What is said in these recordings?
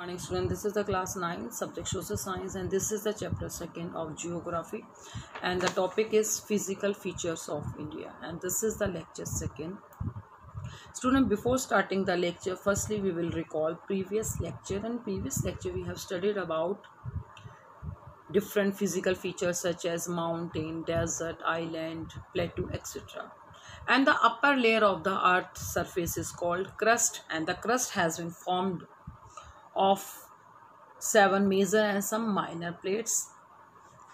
Morning student, this is the class 9 subject social science and this is the chapter 2nd of geography and the topic is physical features of India and this is the lecture 2nd. Student, before starting the lecture, firstly we will recall previous lecture. In previous lecture we have studied about different physical features such as mountain, desert, island, plateau, etc. And the upper layer of the earth surface is called crust, and the crust has been formed of 7 major and some minor plates.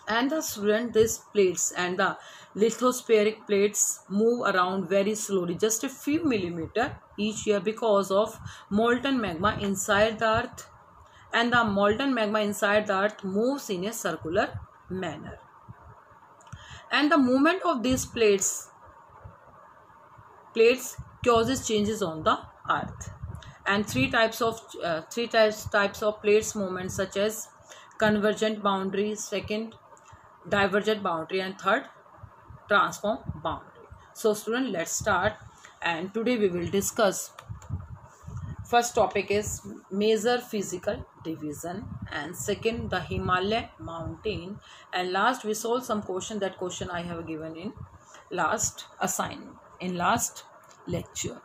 And the student, these plates and the lithospheric plates move around very slowly, just a few millimeter each year, because of molten magma inside the earth, and the molten magma inside the earth moves in a circular manner, and the movement of these plates causes changes on the earth. And three types of plates movement, such as convergent boundary, second divergent boundary, and third transform boundary. So student, let's start, and today we will discuss first topic is major physical division, and second the Himalaya mountain, and last we solve some question. That question I have given in last assignment, in last lecture.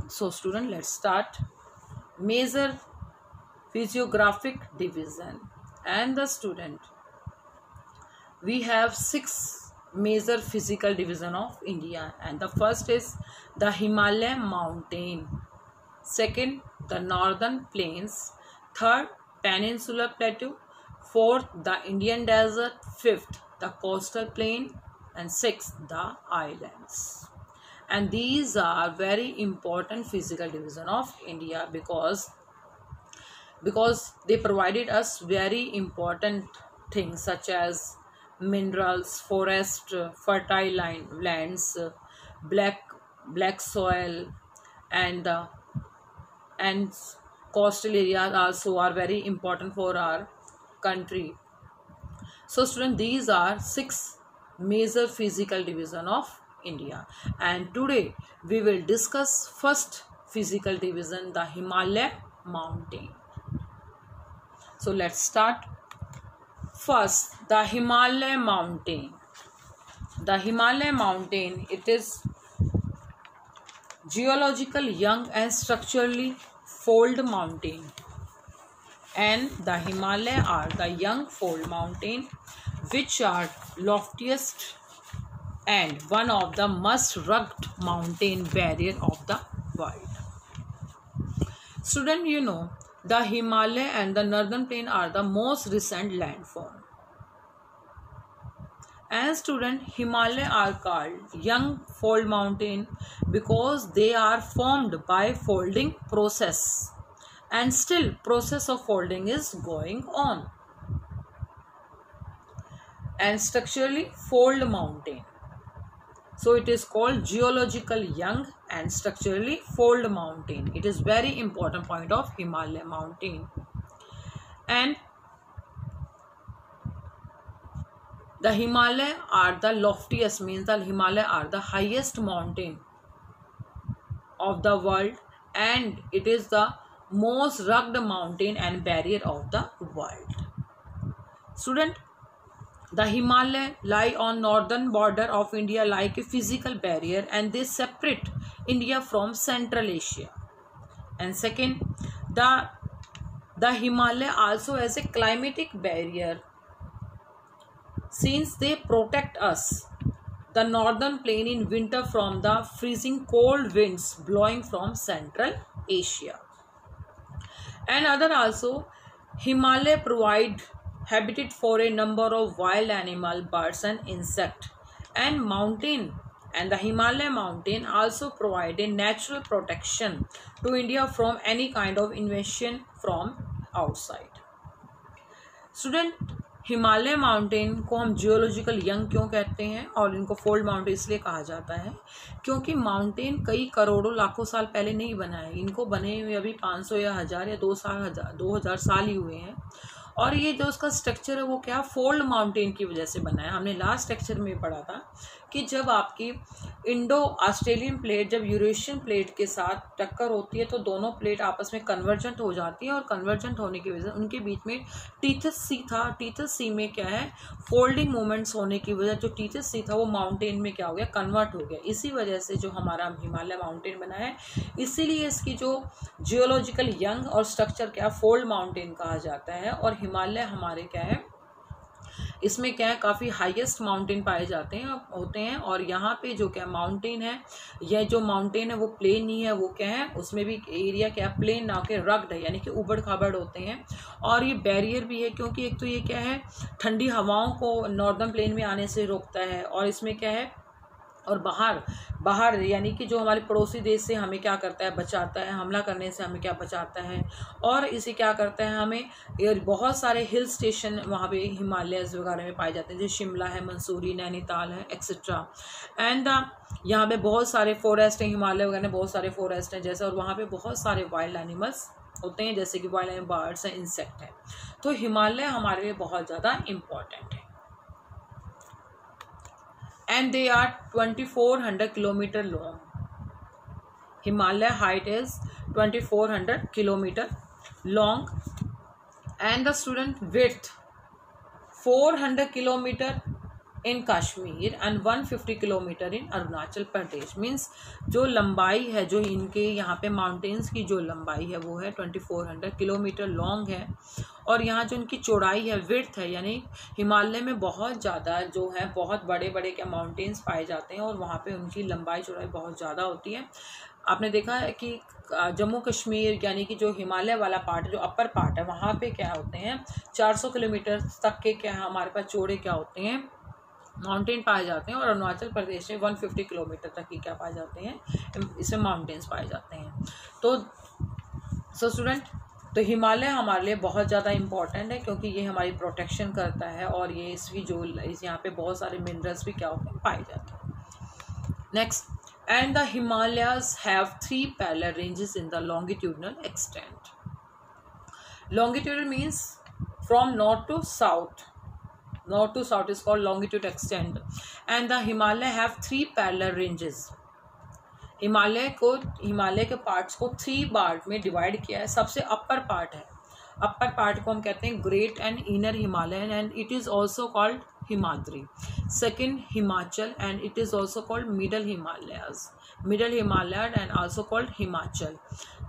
So student, let's start. Major physiographic division, and the student, we have 6 major physical division of India, and the first is the Himalaya mountain, second the northern plains, third peninsular plateau, fourth the Indian desert, fifth the coastal plain, and sixth the islands. And these are very important physical division of India because they provided us very important things such as minerals, forest, fertile lands, black soil, and coastal areas also are very important for our country. So student, these are 6 major physical division of India, and today we will discuss first physical division, the Himalaya mountain. So let's start. First, the Himalaya mountain. The Himalaya mountain, it is geological young and structurally fold mountain, and the Himalaya are the young fold mountain which are loftiest and one of the most rugged mountain barrier of the world. Student, you know, the Himalaya and the northern plain are the most recent landform. And student, Himalaya are called young fold mountain because they are formed by folding process, and still process of folding is going on, and structurally fold mountain. So it is called geological young and structurally fold mountain. It is very important point of Himalaya mountain. And the Himalaya are the loftiest, means the Himalaya are the highest mountain of the world, and it is the most rugged mountain and barrier of the world. Student, the Himalaya lie on northern border of India like a physical barrier, and they separate India from Central Asia. And second, the Himalaya also has a climatic barrier, since they protect us, the northern plain, in winter from the freezing cold winds blowing from Central Asia. And other also, Himalaya provide habitat for a number of wild animal, birds, and insect. And the Himalaya mountain also provide a natural protection to India from any kind of invasion from outside. Student, Himalaya mountain को हम geological young क्यों कहते हैं और इनको fold mountain इसलिए कहा जाता है क्योंकि माउंटेन कई करोड़ों लाखों साल पहले नहीं बना है, इनको बने हुए अभी 500 या 1000 या 2000 साल ही हुए हैं, और ये जो उसका स्ट्रक्चर है वो क्या फोल्ड माउंटेन की वजह से बना है। हमने लास्ट लेक्चर में पढ़ा था कि जब आपकी इंडो ऑस्ट्रेलियन प्लेट जब यूरेशियन प्लेट के साथ टक्कर होती है तो दोनों प्लेट आपस में कन्वर्जेंट हो जाती है, और कन्वर्जेंट होने की वजह से उनके बीच में टीथस सी था। टीथस सी में क्या है, फोल्डिंग मूवमेंट्स होने की वजह जो टीथस सी था वो माउंटेन में क्या हो गया, कन्वर्ट हो गया। इसी वजह से जो हमारा हिमालय माउंटेन बना है, इसीलिए इसकी जो जियोलॉजिकल यंग और स्ट्रक्चर क्या फोल्ड माउंटेन कहा जाता है। और हिमालय हमारे क्या है, इसमें क्या है, काफ़ी हाईएस्ट माउंटेन पाए जाते हैं होते हैं। और यहाँ पे जो क्या माउंटेन है, यह जो माउंटेन है वो प्लेन नहीं है, वो क्या है, उसमें भी एरिया क्या है, प्लेन ना के रग्ड है, यानी कि उबड़ खाबड़ होते हैं। और ये बैरियर भी है, क्योंकि एक तो ये क्या है, ठंडी हवाओं को नॉर्दर्न प्लेन में आने से रोकता है, और इसमें क्या है, और बाहर यानी कि जो हमारे पड़ोसी देश से हमें क्या करता है, बचाता है, हमला करने से हमें क्या बचाता है। और इसे क्या करता है, हमें बहुत सारे हिल स्टेशन वहाँ पे हिमालयस वगैरह में पाए जाते हैं, जैसे शिमला है, मंसूरी, नैनीताल है, एक्सेट्रा। एंड यहाँ पे बहुत सारे फॉरेस्ट हैं, हिमालय वगैरह में बहुत सारे फॉरेस्ट हैं जैसे, और वहाँ पे बहुत सारे वाइल्ड एनिमल्स होते हैं, जैसे कि वाइल्ड एनिमल, बर्ड्स हैं, इंसेक्ट हैं। तो हिमालय हमारे लिए बहुत ज़्यादा इम्पॉर्टेंट है। And they are 2400 kilometer long. Himalaya height is 2400 kilometer long, and the student width 400 kilometer in Kashmir and 150 kilometer in Arunachal Pradesh. Means जो लंबाई है, जो इनके यहाँ पे माउंटेन्स की जो लंबाई है वो है 2400 किलोमीटर लॉन्ग है। और यहाँ जो इनकी चौड़ाई है, विड्थ है, यानी हिमालय में बहुत ज़्यादा जो है बहुत बड़े बड़े क्या माउंटेन्स पाए जाते हैं, और वहाँ पे उनकी लंबाई चौड़ाई बहुत ज़्यादा होती है। आपने देखा है कि जम्मू कश्मीर यानी कि जो हिमालय वाला पार्ट, जो अपर पार्ट है, वहाँ पे क्या होते हैं 400 किलोमीटर तक के क्या हमारे पास चौड़े क्या होते हैं, माउंटेन पाए जाते हैं। और अरुणाचल प्रदेश में 150 किलोमीटर तक ही क्या पाए जाते हैं, इसमें माउंटेन्स पाए जाते हैं। तो स्टूडेंट, तो हिमालय हमारे लिए बहुत ज़्यादा इम्पॉर्टेंट है, क्योंकि ये हमारी प्रोटेक्शन करता है, और ये इसकी जो यहाँ पे बहुत सारे मिनरल्स भी क्या होते हैं, पाए जाते हैं। Next, and the Himalayas have 3 parallel ranges in the longitudinal extent. Longitudinal means from north to south, north to south is called longitude extent, and the Himalaya have 3 parallel ranges. Himalaya के पार्ट्स को 3 part में divide किया है। सबसे upper part है, upper part को हम कहते हैं great and inner Himalayan, and it is also called Himadri. Second Himachal, and it is also called middle Himalayas, middle Himalaya and also called Himachal.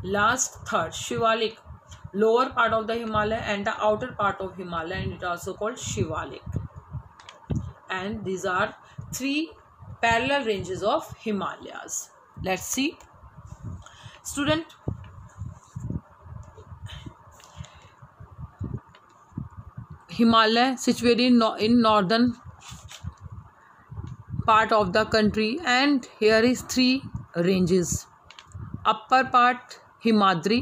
Last third Shivalik, lower part of the Himalaya and the outer part of Himalaya, and it also called Shivalik. And these are 3 parallel ranges of Himalayas. Let's see. Student, Himalaya situated in northern part of the country, and here is 3 ranges. Upper part Himadri,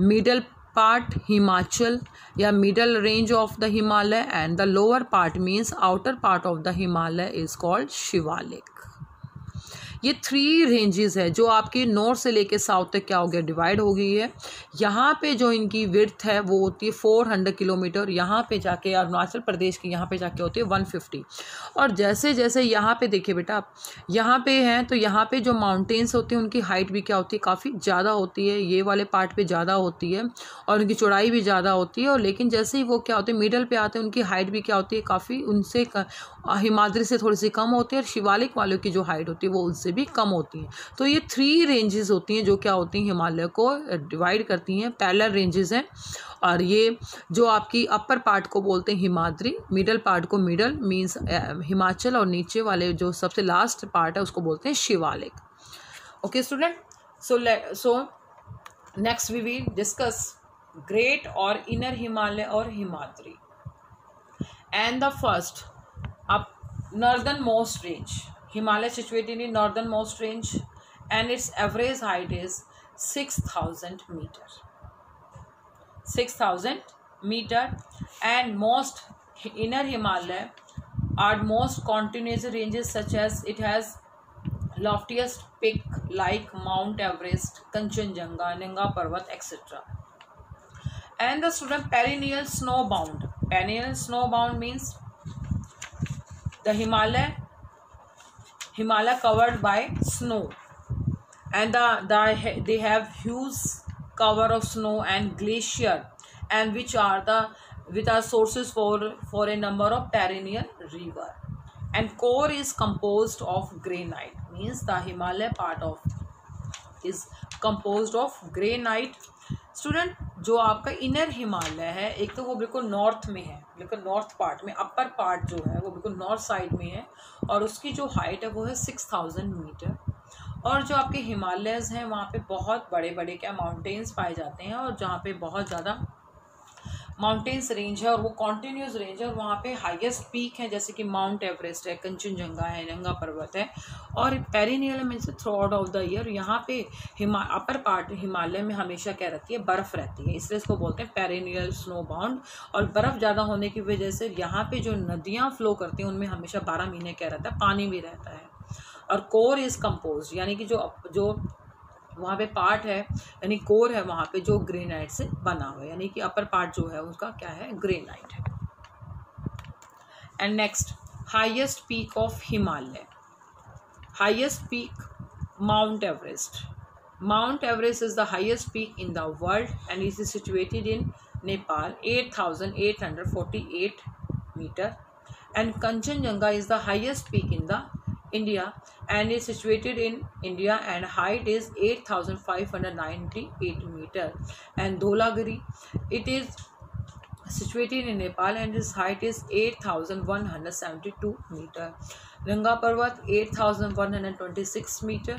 middle part Himachal या middle range of the Himalaya, and the lower part means outer part of the Himalaya is called Shivalik. ये 3 ranges है जो आपके north से लेके south तक क्या हो गया, डिवाइड हो गई है। यहाँ पे जो इनकी विड्थ है वो होती है 400 किलोमीटर, यहाँ पे जाके अरुणाचल प्रदेश की यहाँ पे जाके होती है 150। और जैसे जैसे यहाँ पे देखिए बेटा आप, यहाँ पे हैं तो यहाँ पे जो माउंटेन्स होती हैं उनकी हाइट भी क्या होती है, काफ़ी ज़्यादा होती है, ये वाले पार्ट पे ज़्यादा होती है, और उनकी चौड़ाई भी ज़्यादा होती है। और लेकिन जैसे ही वो क्या होते हैं मिडल पे आते हैं, उनकी हाइट भी क्या होती है, काफ़ी उनसे हिमाद्री से थोड़ी सी कम होती है, और शिवालिक वालों की जो हाइट होती है वो उनसे भी कम होती हैं। तो ये 3 रेंजेस होती हैं जो क्या होती हैं, हिमालय को डिवाइड करती हैं, पैरेलल रेंजेस हैं। और ये जो आपकी अपर पार्ट को बोलते हैं हिमाद्री, मिडल पार्ट को मिडल मीन्स हिमाचल, और नीचे वाले जो सबसे लास्ट पार्ट है उसको बोलते हैं Shivalik. Okay student, so next we will discuss great और इनर हिमालय और Himadri. And the first up northernmost range, Himalaya situated in northernmost range, and its average height is 6,000 meter, 6,000 meter. And most inner Himalaya are most continuous ranges, such as it has loftiest peak like Mount Everest, Kanchenjunga, Nanga Parvat, etc. And the student, perennial snow bound. Perennial snow bound means the Himalaya covered by snow, and they have huge cover of snow and glacier, and which are sources for a number of perennial river. And core is composed of granite, means the Himalaya part of is composed of granite. Student, जो आपका inner Himalaya है, एक तो वो बिल्कुल north में है, बिल्कुल नॉर्थ पार्ट में, अपर पार्ट जो है वो बिल्कुल नॉर्थ साइड में है, और उसकी जो हाइट है वो है 6000 मीटर। और जो आपके हिमालयज़ हैं वहाँ पे बहुत बड़े बड़े क्या माउंटेन्स पाए जाते हैं, और जहाँ पे बहुत ज़्यादा माउंटेन्स रेंज है, और वो कॉन्टीन्यूस रेंज है, और वहाँ पे हाईएस्ट पीक है जैसे कि माउंट एवरेस्ट है, कंचनजंगा है, नंगा पर्वत है। और perennial means through out of the year यहाँ पे अपर पार्ट हिमालय में हमेशा क्या रहती है, बर्फ़ रहती है, इसलिए इसको बोलते हैं पेरिनियल स्नो बाउंड। और बर्फ़ ज़्यादा होने की वजह से यहाँ पे जो नदियाँ फ्लो करती हैं उनमें हमेशा 12 महीने क्या रहता है, पानी भी रहता है। और कोर इज़ कंपोज, यानी कि जो वहाँ पे पार्ट है, यानी कोर है वहाँ पे जो ग्रेनाइट से बना हुआ है, यानी कि अपर पार्ट जो है उसका क्या है, ग्रेनाइट है। And next, highest peak of Himalaya. Highest peak, mount Everest. Mount Everest is the highest peak in the world and is situated in Nepal, 8848 metre. And Kanchenjunga is the highest peak in the India and is situated in India and height is 8598 meter. And Dholagiri, it is situated in Nepal and its height is 8172 meter. Nanga Parvat 8126 meter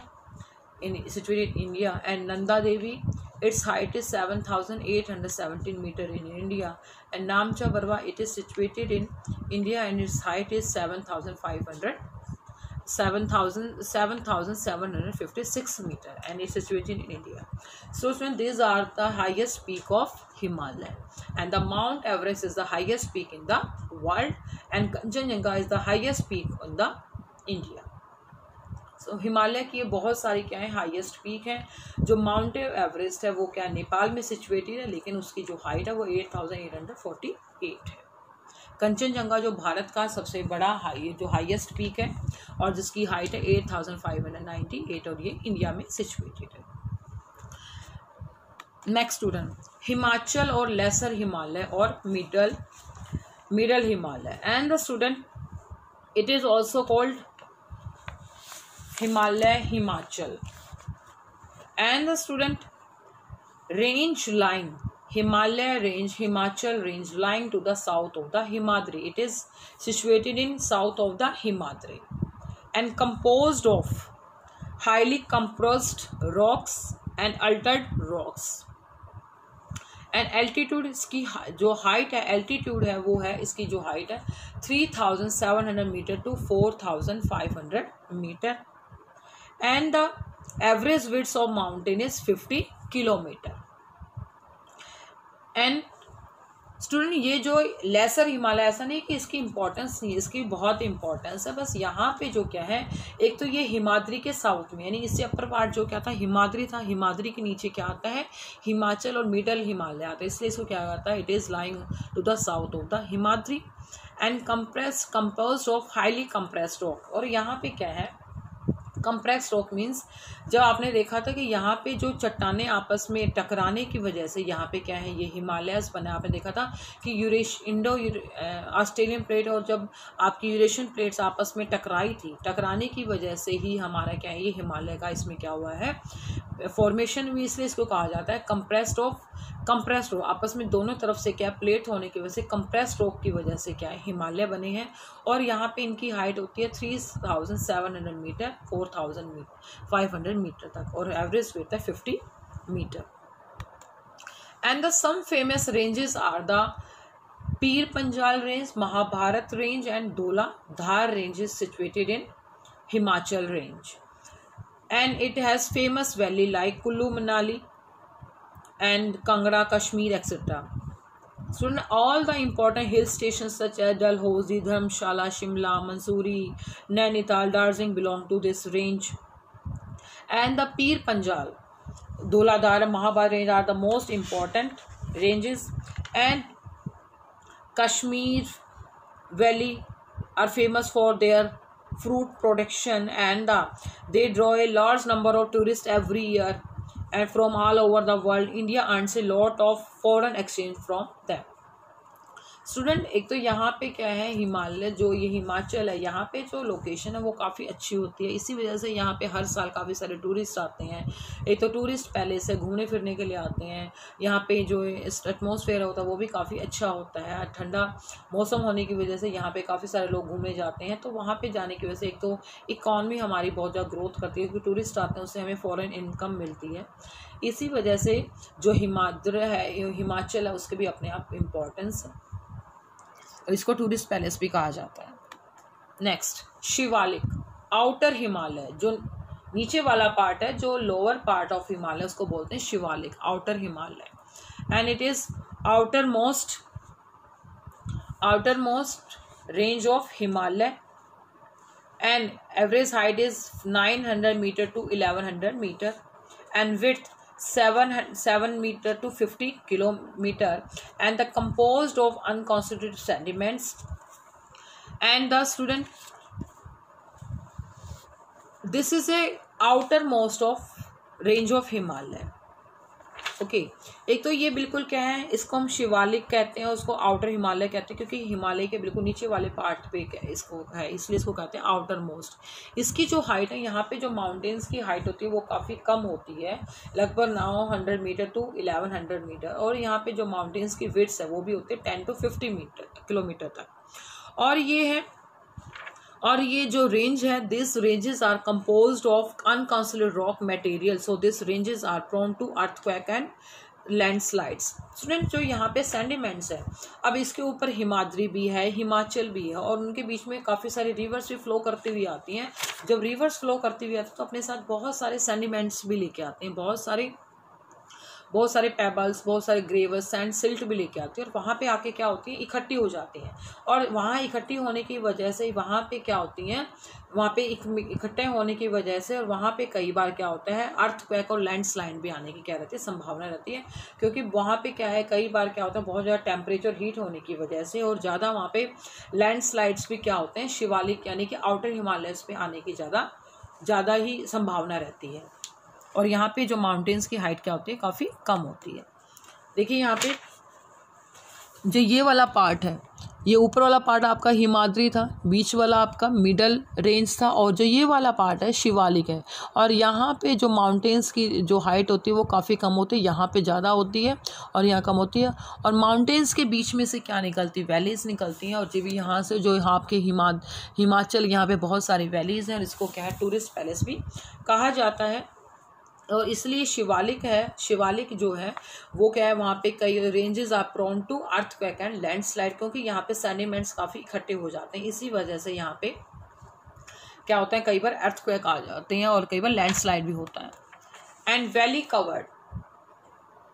situated in India. And Nanda Devi, its height is 7817 meter in India. And Namcha Barwa, it is situated in India and its height is 7756 meter and is situated in India. So these are the highest peak of Himalaya, and the Mount Everest is the highest peak in the world, and Kanchenjunga is the highest peak in the India. So Himalaya की ये बहुत सारी क्या है, highest peak है। जो mount Everest है वो क्या नेपाल में सिचुएटेड है, लेकिन उसकी जो हाइट है वो 8848 है। कंचनजंगा जो भारत का सबसे बड़ा जो हाईएस्ट पीक है और जिसकी हाइट है 8598 और ये इंडिया में सिचुएटेड है। नेक्स्ट स्टूडेंट, हिमाचल और लेसर हिमालय और middle Himalaya. And the student, it is also called Himalaya, Himachal. And the student, range line, Himalaya range, Himachal range lying to the south of the Himadri. It is situated in south of the Himadri and composed of highly compressed rocks and altered rocks. And altitude, इसकी जो height है, altitude है वो है, इसकी जो height है 3700 metre to 4500 metre. And the average width of mountain is 50 kilometer. And student, ये जो लेसर हिमालय, ऐसा नहीं कि इसकी इम्पोर्टेंस नहीं है, इसकी बहुत इम्पोर्टेंस है। बस यहाँ पे जो क्या है, एक तो ये हिमाद्री के साउथ में, यानी इससे अपर पार्ट जो क्या था, हिमाद्री था, हिमाद्री के नीचे क्या आता है, हिमाचल और मिडल हिमालय आता है, इसलिए इसको क्या आता है, it is lying to the south of the Himadri and composed of highly compressed rock. और यहाँ पे क्या है, कंप्रेस रॉक मीन्स जब आपने देखा था कि यहाँ पे जो चट्टानें आपस में टकराने की वजह से यहाँ पे क्या है, ये हिमालयस बना, आपने देखा था कि ऑस्ट्रेलियन प्लेट और जब आपकी यूरेशियन प्लेट्स आपस में टकराई थी, टकराने की वजह से ही हमारा क्या है, ये हिमालय का इसमें क्या हुआ है, फॉर्मेशन हुई, इसलिए इसको कहा जाता है कंप्रेस्ड रॉक। आपस में दोनों तरफ से क्या प्लेट होने की वजह से कंप्रेस्ड रॉक की वजह से क्या है, हिमालय बने हैं। और यहाँ पे इनकी हाइट होती है 3700 मीटर 4500 मीटर तक, और एवरेज वेट है 50 metre. And the some famous ranges are the Pir Panjal range, Mahabharat range and Dhauladhar ranges situated in Himachal range. And it has famous valley like Kullu Manali and Kangra, Kashmir, etc. So all the important hill stations such as Dalhousie, Dharamshala, Shimla, Mansoori, Nainital, Darjeeling belong to this range. And the Pir Panjal, Dhauladhar, Mahabharata range are the most important ranges, and Kashmir Valley are famous for their fruit production, and they draw a large number of tourists every year, and from all over the world. India earns a lot of foreign exchange from them. Student, एक तो यहाँ पे क्या है, हिमालय जो ये हिमाचल है, यहाँ पे जो लोकेशन है वो काफ़ी अच्छी होती है, इसी वजह से यहाँ पे हर साल काफ़ी सारे टूरिस्ट आते हैं। एक तो टूरिस्ट पैलेस है, घूमने फिरने के लिए आते हैं। यहाँ पे जो एटमॉस्फेयर होता है वो भी काफ़ी अच्छा होता है, ठंडा मौसम होने की वजह से यहाँ पे काफ़ी सारे लोग घूमने जाते हैं। तो वहाँ पर जाने की वजह से एक तो इकॉनमी हमारी बहुत ज़्यादा ग्रोथ करती है, क्योंकि टूरिस्ट आते हैं, उससे हमें फ़ॉरेन इनकम मिलती है। इसी वजह से जो हिमाचल है उसके भी अपने आप इम्पोर्टेंस है, इसको टूरिस्ट पैलेस भी कहा जाता है। नेक्स्ट, शिवालिक, आउटर हिमालय, जो नीचे वाला पार्ट है, जो लोअर पार्ट ऑफ हिमालय, उसको बोलते हैं Shivalik, outer Himalaya. And it is outer most range of Himalaya, and average height is 900 metre to 1100 metre, and width 7 meter to 50 kilometer, and the composed of unconstituted sediments. And the student, this is a outermost of range of Himalaya. Okay, एक तो ये बिल्कुल क्या है, इसको हम शिवालिक कहते हैं, उसको आउटर हिमालय कहते हैं, क्योंकि हिमालय के बिल्कुल नीचे वाले पार्ट पे क्या इसको है, इसलिए इसको कहते हैं आउटर मोस्ट। इसकी जो हाइट है, यहाँ पे जो माउंटेन्स की हाइट होती है वो काफ़ी कम होती है, लगभग 900 मीटर to 1100 मीटर, और यहाँ पे जो माउंटेन्स की विड्थ है वो भी होती है 10 to 50 किलोमीटर तक। और ये जो रेंज है, this ranges are composed of unconsidered rock material, so this ranges are prone to earthquake and landslides. Student, जो यहाँ पे सेंडिमेंट्स है, अब इसके ऊपर हिमाद्री भी है, हिमाचल भी है, और उनके बीच में काफ़ी सारी रिवर्स भी फ्लो करती हुई आती हैं। जब रिवर्स फ्लो करती हुई आती है तो अपने साथ बहुत सारे सेंडिमेंट्स भी लेके आते हैं, बहुत सारे पेबल्स, बहुत सारे ग्रेवस, सैंड, सिल्ट भी लेके आती है, और वहाँ पे आके क्या होती है, इकट्ठी हो जाती हैं। और वहाँ इकट्ठी होने की वजह से वहाँ पे क्या होती हैं, वहाँ पे इकट्ठे होने की वजह से, और वहाँ पे कई बार क्या होता है, अर्थक्वेक और लैंडस्लाइड भी आने की क्या रहती है, संभावना रहती है। क्योंकि वहाँ पे क्या है, कई बार क्या होता है, बहुत ज़्यादा टेम्परेचर हीट होने की वजह से, और ज़्यादा वहाँ पे लैंडस्लाइड्स भी क्या होते हैं, शिवालिक यानी कि आउटर हिमालयस पे आने की ज़्यादा ही संभावना रहती है। और यहाँ पे जो माउंटेन्स की हाइट क्या होती है, काफ़ी कम होती है। देखिए यहाँ पे जो ये वाला पार्ट है, ये ऊपर वाला पार्ट आपका हिमाद्री था, बीच वाला आपका मिडल रेंज था, और जो ये वाला पार्ट है शिवालिक है। और यहाँ पे जो माउंटेन्स की जो हाइट होती है वो काफ़ी कम होती है, यहाँ पे ज़्यादा होती है और यहाँ कम होती है। और माउंटेन्स के बीच में से क्या निकलती है, वैलीज़ निकलती हैं। और जब यहाँ से जो आपके हिमाचल, यहाँ पे बहुत सारी वैलीज़ हैं, और इसको क्या है, टूरिस्ट पैलेस भी कहा जाता है। और इसलिए शिवालिक जो है वो क्या है, वहाँ पे कई ranges are prone to earthquake and landslide, क्योंकि यहाँ पे सेडिमेंट्स काफ़ी इकट्ठे हो जाते हैं। इसी वजह से यहाँ पे क्या होता है, कई बार अर्थक्वेक आ जाते हैं और कई बार लैंडस्लाइड भी होता है। And valley covered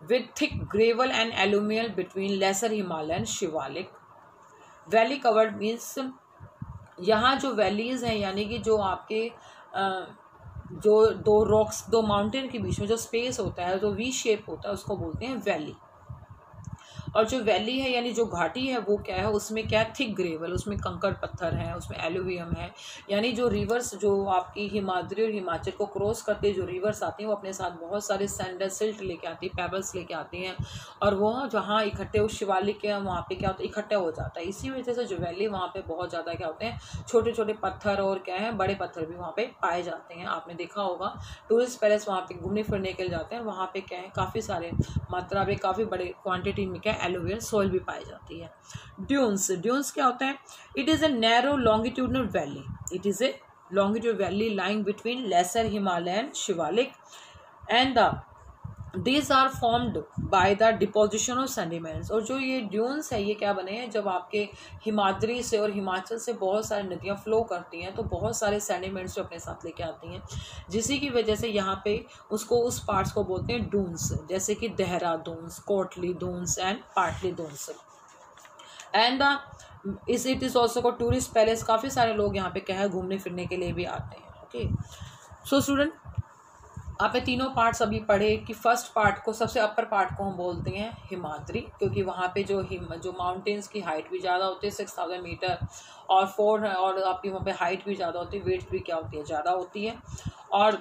with thick gravel and एलुमियल between lesser Himalaya and Shivalik. Valley covered means यहाँ जो वैलीज़ हैं, यानी कि जो आपके जो दो माउंटेन के बीच में जो स्पेस होता है, जो वी शेप होता है, उसको बोलते हैं वैली। और जो वैली है यानी जो घाटी है वो क्या है, उसमें क्या है, थिक ग्रेवल, उसमें कंकड़ पत्थर है, उसमें एलुवियम है। यानी जो रिवर्स जो आपकी हिमाद्री और हिमाचल को क्रॉस करते जो रिवर्स आती हैं, वो अपने साथ बहुत सारे सैंडल, सिल्ट लेके आती है, पेबल्स लेके आती हैं, और वो जहाँ इकट्ठे हो शिवालिक के वहाँ पे क्या होता है, इकट्ठा हो जाता है। इसी वजह से जो वैली वहाँ पे बहुत ज़्यादा क्या होते हैं, छोटे छोटे पत्थर और क्या है, बड़े पत्थर भी वहाँ पे पाए जाते हैं। आपने देखा होगा टूरिस्ट पैलेस वहाँ पे घूमने फिरने के लिए जाते हैं, वहाँ पे क्या है, काफ़ी सारे मात्रा में, काफ़ी बड़े क्वान्टिटी में क्या एलोवियल सॉइल भी पाई जाती है। ड्यून्स क्या होता है, it is a narrow longitudinal valley, it is a longitude valley lying between lesser Himalaya and Shivalik, and these are formed by the deposition of sediments। और जो ये ड्यून्स है ये क्या बने हैं, जब आपके हिमाद्री से और हिमाचल से बहुत सारी नदियाँ फ्लो करती हैं तो बहुत सारे सेडिमेंट्स जो अपने साथ लेके आती हैं, जिसी की वजह से यहाँ पे उस पार्ट्स को बोलते हैं डून्स, जैसे कि देहरादून्स, कोटली डून्स एंड पाटली dunes. And it is also को टूरिस्ट पैलेस, काफ़ी सारे लोग यहाँ पे क्या है घूमने फिरने के लिए भी आते हैं। ओके, सो स्टूडेंट, आपने तीनों पार्ट्स अभी पढ़े कि फर्स्ट पार्ट को, सबसे अपर पार्ट को हम बोलते हैं हिमाद्री, क्योंकि वहाँ पे जो माउंटेन्स की हाइट भी ज़्यादा होती है 6000 मीटर, और आपकी वहाँ पे हाइट भी ज़्यादा होती है, वेट भी क्या होती है, ज़्यादा होती है। और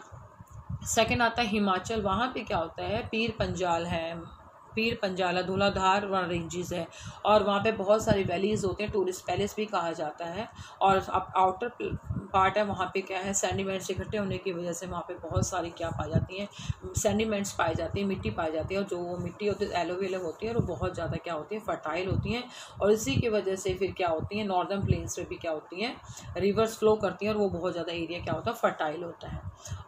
सेकंड आता है हिमाचल, वहाँ पे क्या होता है, पीर पंजाल है, पीर पंजाला, धौलाधार वहाँ रेंजेस है, और वहाँ पे बहुत सारी वैलीज़ होते हैं, टूरिस्ट पैलेस भी कहा जाता है। और अब आउटर पार्ट है, वहाँ पे क्या है, सेंडिमेंट्स इकट्ठे होने की वजह से वहाँ पे बहुत सारी क्या पाई जाती हैं, सेंडिमेंट्स पाई जाती हैं, मिट्टी पाई जाती है, और जो मिट्टी होती है एलोवेलो होती है, और वो बहुत ज़्यादा क्या होती है, फर्टाइल होती हैं। और इसी की वजह से फिर क्या होती हैं, नॉर्दर्न प्लेन्स में भी क्या होती हैं, रिवर्स फ्लो करती हैं, और वो बहुत ज़्यादा एरिया क्या होता है, फर्टाइल होता है।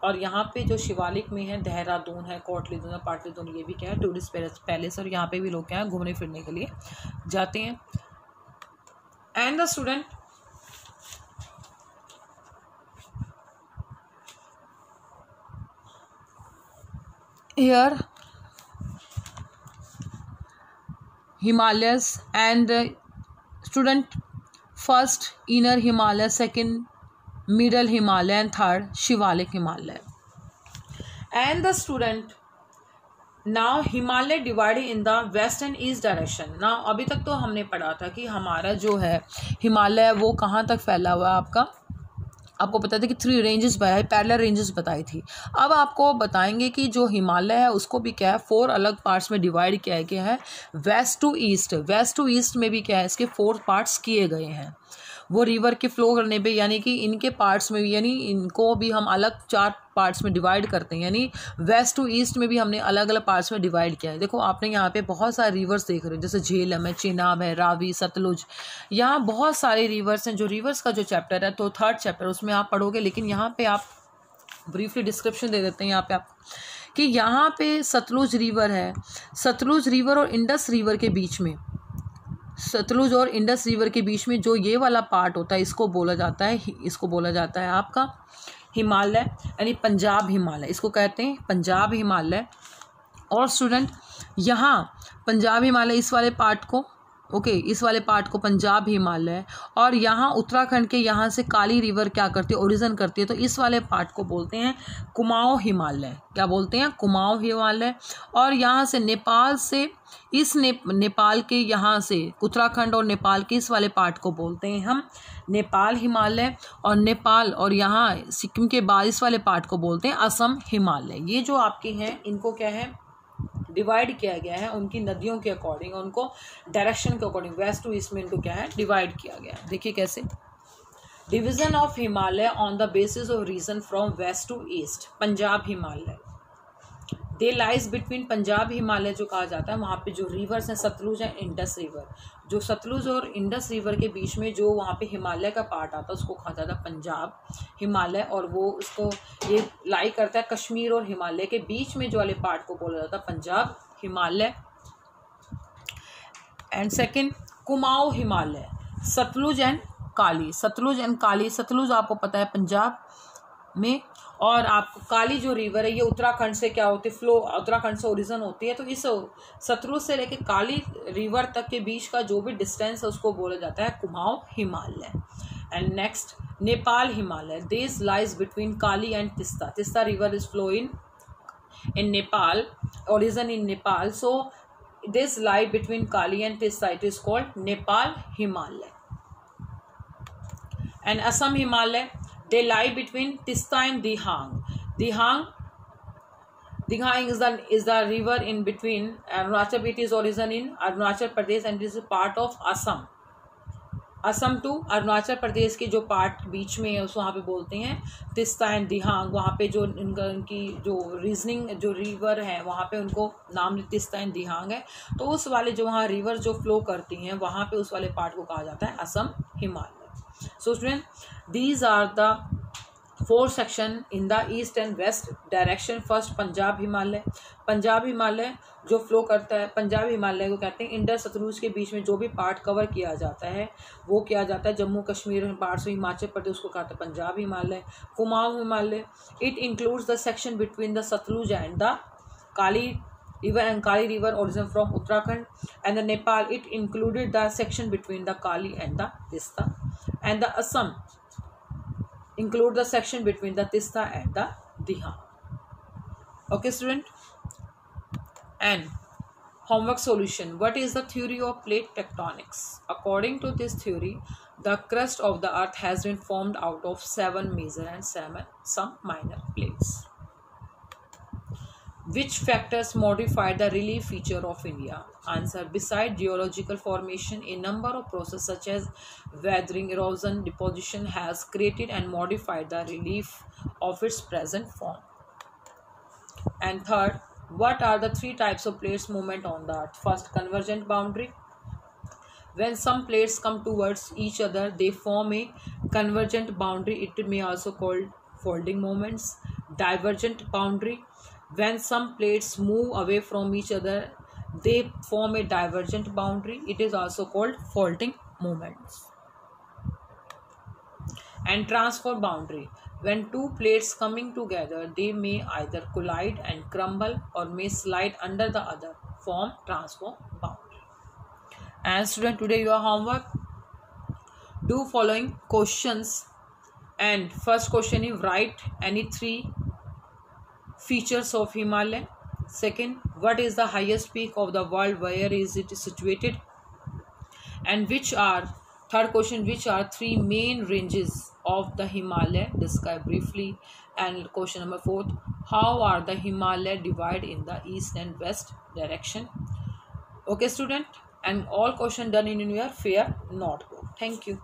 और यहाँ पे जो शिवालिक में है, देहरादून है, कोटलीदून है, पाटलीदून, ये भी क्या है, टूरिस्ट पैलेस, और यहाँ पे भी लोग क्या है, घूमने फिरने के लिए जाते हैं। And the student, here Himalayas and student, first inner Himalaya, second middle Himalaya, and third Shivalik Himalaya. And the student, now Himalaya divided in the west and east direction. now अभी तक तो हमने पढ़ा था कि हमारा जो है हिमालय वो कहाँ तक फैला हुआ है, आपको पता था कि 3 रेंजेस बताई, पैरेलल रेंजेस बताई थी। अब आपको बताएंगे कि जो हिमालय है उसको भी क्या है, 4 अलग पार्ट्स में डिवाइड किया गया है, वेस्ट टू ईस्ट में भी क्या है, इसके 4 पार्ट्स किए गए हैं। वो रिवर के फ्लो करने पे, यानी कि इनके पार्ट्स में भी, यानी इनको भी हम अलग 4 पार्ट्स में डिवाइड करते हैं, यानी वेस्ट टू ईस्ट में भी हमने अलग अलग पार्ट्स में डिवाइड किया है। देखो आपने यहाँ पे बहुत सारे रिवर्स देख रहे हो, जैसे झेलम है, चेनाब है, रावी, सतलुज, यहाँ बहुत सारे रिवर्स हैं। जो रिवर्स का जो चैप्टर है, तो 3rd चैप्टर, उसमें आप पढ़ोगे, लेकिन यहाँ पे आप ब्रीफली डिस्क्रिप्शन दे देते हैं यहाँ पे आप, कि यहाँ पे सतलुज रिवर है, सतलुज रिवर और इंडस रिवर के बीच में, सतलुज और इंडस रिवर के बीच में जो ये वाला पार्ट होता है, इसको बोला जाता है आपका हिमालय, यानी पंजाब हिमालय, इसको कहते हैं पंजाब हिमालय। और स्टूडेंट, यहाँ पंजाब हिमालय, इस वाले पार्ट को पंजाब हिमालय, और यहाँ उत्तराखंड के यहाँ से काली रिवर क्या करती है, ओरिजिन करती है, तो इस वाले पार्ट को बोलते हैं कुमाऊं हिमालय। क्या बोलते हैं, कुमाऊं हिमालय। और यहाँ से नेपाल से, इस नेपाल के यहाँ से उत्तराखंड और नेपाल के इस वाले पार्ट को बोलते हैं हम नेपाल हिमालय, और नेपाल और यहाँ सिक्किम के बाद इस वाले पार्ट को बोलते हैं असम हिमालय। ये जो आपके हैं, इनको क्या है, डिवाइड किया गया है उनकी नदियों के अकॉर्डिंग, उनको डायरेक्शन के अकॉर्डिंग, वेस्ट टू ईस्ट में इनको क्या है, डिवाइड किया गया है। देखिए कैसे, division of Himalaya on the basis of region from west to east, Punjab Himalaya, they lies between, Punjab Himalaya जो कहा जाता है, वहाँ पे जो रिवर्स हैं, सतलुज एंड इंडस रिवर, जो सतलुज और इंडस रिवर के बीच में जो वहाँ पे हिमालय का पार्ट आता है, उसको कहा जाता है पंजाब हिमालय, और वो उसको ये लाई करता है कश्मीर और हिमालय के बीच में जो वाले पार्ट को बोला जाता है Punjab Himalaya. And second Kumaon Himalaya, Sutlej and Kali, Sutlej आपको पता है पंजाब में, और आपको काली जो रिवर है ये उत्तराखंड से क्या होती है, फ्लो उत्तराखंड से ओरिजिन होती है। तो इस सतलुज से लेकर काली रिवर तक के बीच का जो भी डिस्टेंस है उसको बोला जाता है Kumaon Himalaya. And next Nepal Himalaya, this lies between Kali and Teesta river is flow in Nepal, origin in Nepal, so this lie between Kali and Teesta, it is called Nepal Himalaya. And Assam Himalaya, they lie between Tista and Dihang. Dihang is the river in between Arunachal. It is origin in Arunachal Pradesh and it is a part of Assam. Assam to Arunachal Pradesh के जो part बीच में है उस वहाँ पे बोलते हैं Teesta and दिहांग। वहाँ पे जो उनकी जो रीजनिंग जो रिवर है वहाँ पे उनको नाम तिस्ता एंड दिहांग है। तो उस वाले जो वहाँ रिवर जो फ्लो करती हैं वहाँ पे उस वाले पार्ट को कहा जाता है Assam Himalaya. So student, these are the 4 section in the east and west direction. First Punjab Himalaya, Punjab Himalaya जो फ्लो करता है, पंजाब हिमालय को कहते हैं इंडस सतलुज के बीच में जो भी पार्ट कवर किया जाता है वो किया जाता है जम्मू कश्मीर पार्ट से हिमाचल प्रदेश को कहते हैं Punjab Himalaya. Kumaon Himalaya, it includes the section between the Sutlej and the Kali river and Kali river origin from Uttarakhand, and the Nepal it included the section between the Kali and the Tista, and the Assam include the section between the Tista and the Dihang. Okay student, and homework solution. What is the theory of plate tectonics? According to this theory, the crust of the earth has been formed out of 7 major and some minor plates. Which factors modify the relief feature of India? Answer. Beside geological formation, a number of processes such as weathering, erosion, deposition has created and modified the relief of its present form. And third, what are the 3 types of plates movement on the earth? First, convergent boundary. When some plates come towards each other, they form a convergent boundary. It may also called folding moments. Divergent boundary. When some plates move away from each other, they form a divergent boundary. It is also called faulting moments. And transfer boundary. When 2 plates coming together, they may either collide and crumble or may slide under the other, form transfer boundary. And student, today your homework, do following questions. And first question is, write any 3 features of Himalaya. Second, what is the highest peak of the world, where is it situated? And third question, which are 3 main ranges of the Himalaya? Describe briefly. And question number 4, how are the Himalaya divided in the east and west direction? Okay student, and all question done in your fair notebook. Thank you.